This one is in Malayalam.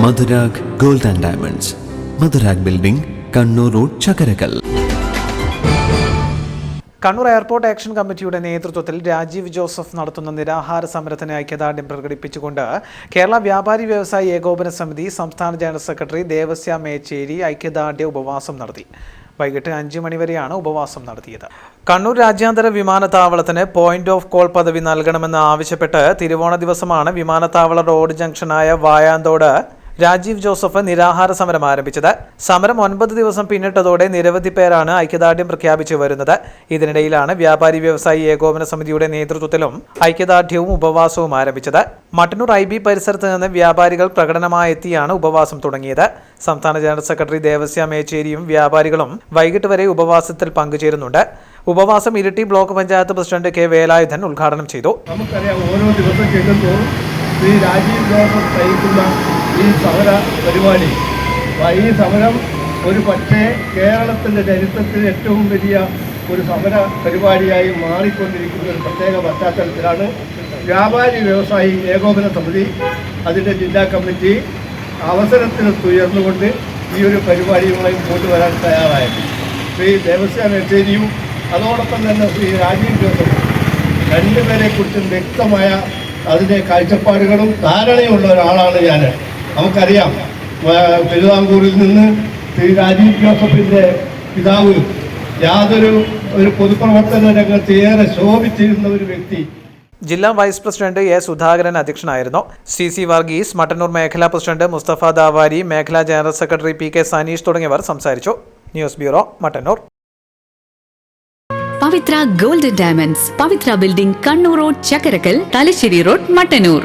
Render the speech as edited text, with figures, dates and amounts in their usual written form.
Madhurag gold and diamonds, Madhurag building, Kannur road, Chakkarakal. Kannur airport action കമ്മിറ്റിയുടെ നേതൃത്വത്തിൽ രാജീവ് ജോസഫ് നടത്തുന്ന നിരാഹാര സമരത്തിന് ഐക്യദാർഢ്യം പ്രകടിപ്പിച്ചുകൊണ്ട് കേരള വ്യാപാരി വ്യവസായി ഏകോപന സമിതി സംസ്ഥാന ജനറൽ സെക്രട്ടറി ദേവസ്യ മേച്ചേരി ഐക്യദാർഢ്യ ഉപവാസം നടത്തി. വൈകിട്ട് 5 മണിവരെയാണ് ഉപവാസം നടത്തിയത്. കണ്ണൂർ രാജ്യാന്തര വിമാനത്താവളത്തിന് പോയിന്റ് ഓഫ് കോൾ പദവി നൽകണമെന്ന് ആവശ്യപ്പെട്ട് തിരുവോണ ദിവസമാണ് വിമാനത്താവള റോഡ് ജംഗ്ഷനായ വായാന്തോട് രാജീവ് ജോസഫ് നിരാഹാര സമരം ആരംഭിച്ചത്. സമരം 9 ദിവസം പിന്നിട്ടതോടെ നിരവധി പേരാണ് ഐക്യദാർഢ്യം പ്രഖ്യാപിച്ചു വരുന്നത്. ഇതിനിടയിലാണ് വ്യാപാരി വ്യവസായി ഏകോപന സമിതിയുടെ നേതൃത്വത്തിലും ഐക്യദാർഢ്യവും ഉപവാസവും ആരംഭിച്ചത്. മട്ടന്നൂർ IB പരിസരത്ത് നിന്ന് വ്യാപാരികൾ പ്രകടനമായി എത്തിയാണ് ഉപവാസം തുടങ്ങിയത്. സംസ്ഥാന ജനറൽ സെക്രട്ടറി ദേവസ്യ മേച്ചേരിയും വ്യാപാരികളും വൈകിട്ട് വരെ ഉപവാസത്തിൽ പങ്കുചേരുന്നുണ്ട്. ഉപവാസം Iritty block panchayat president K. Velayudhan ഉദ്ഘാടനം ചെയ്തു. നമുക്കറിയാം, ഓരോ ദിവസം ചെല്ലുമ്പോൾ ശ്രീ രാജീവ് ജോസഫ് നയിക്കുന്ന ഈ സമര പരിപാടി, ഈ സമരം ഒരു പക്ഷേ കേരളത്തിൻ്റെ ചരിത്രത്തിൽ ഏറ്റവും വലിയ ഒരു സമര പരിപാടിയായി മാറിക്കൊണ്ടിരിക്കുന്ന ഒരു പ്രത്യേക പശ്ചാത്തലത്തിലാണ് വ്യാപാരി വ്യവസായി ഏകോപന സമിതി അതിൻ്റെ ജില്ലാ കമ്മിറ്റി അവസരത്തിനൊത്തുയർന്നുകൊണ്ട് ഈ ഒരു പരിപാടിയുമായി മുന്നോട്ട് വരാൻ തയ്യാറായത്. ശ്രീ ദേവസ്യ മേച്ചേരിയും അതോടൊപ്പം തന്നെ ശ്രീ രാജീവ് ജോസഫും രണ്ടുപേരെക്കുറിച്ചും വ്യക്തമായ അതിൻ്റെ കാഴ്ചപ്പാടുകളും ധാരണയുള്ള ഒരാളാണ് ഞാൻ. നമുക്കറിയാം, തിരുവിതാംകൂറിൽ നിന്ന് ശ്രീ രാജീവ് ജോസഫിൻ്റെ പിതാവ് ഒരു പൊതുപ്രവർത്തന രംഗത്ത് ഏറെ ശോഭിച്ചിരുന്ന ഒരു വ്യക്തി. ജില്ലാ വൈസ് പ്രസിഡന്റ് A. സുധാകരൻ അധ്യക്ഷനായിരുന്നു. CC വർഗീസ്, മട്ടന്നൂർ മേഖലാ പ്രസിഡന്റ് മുസ്തഫ ദാവാരി, മേഖലാ ജനറൽ സെക്രട്ടറി PK സനീഷ് തുടങ്ങിയവർ സംസാരിച്ചു. News bureau, Mattannur. Pavithra gold and diamonds, Pavithra building, Kannur road, Chakkarakal, Thalassery road, Mattannur.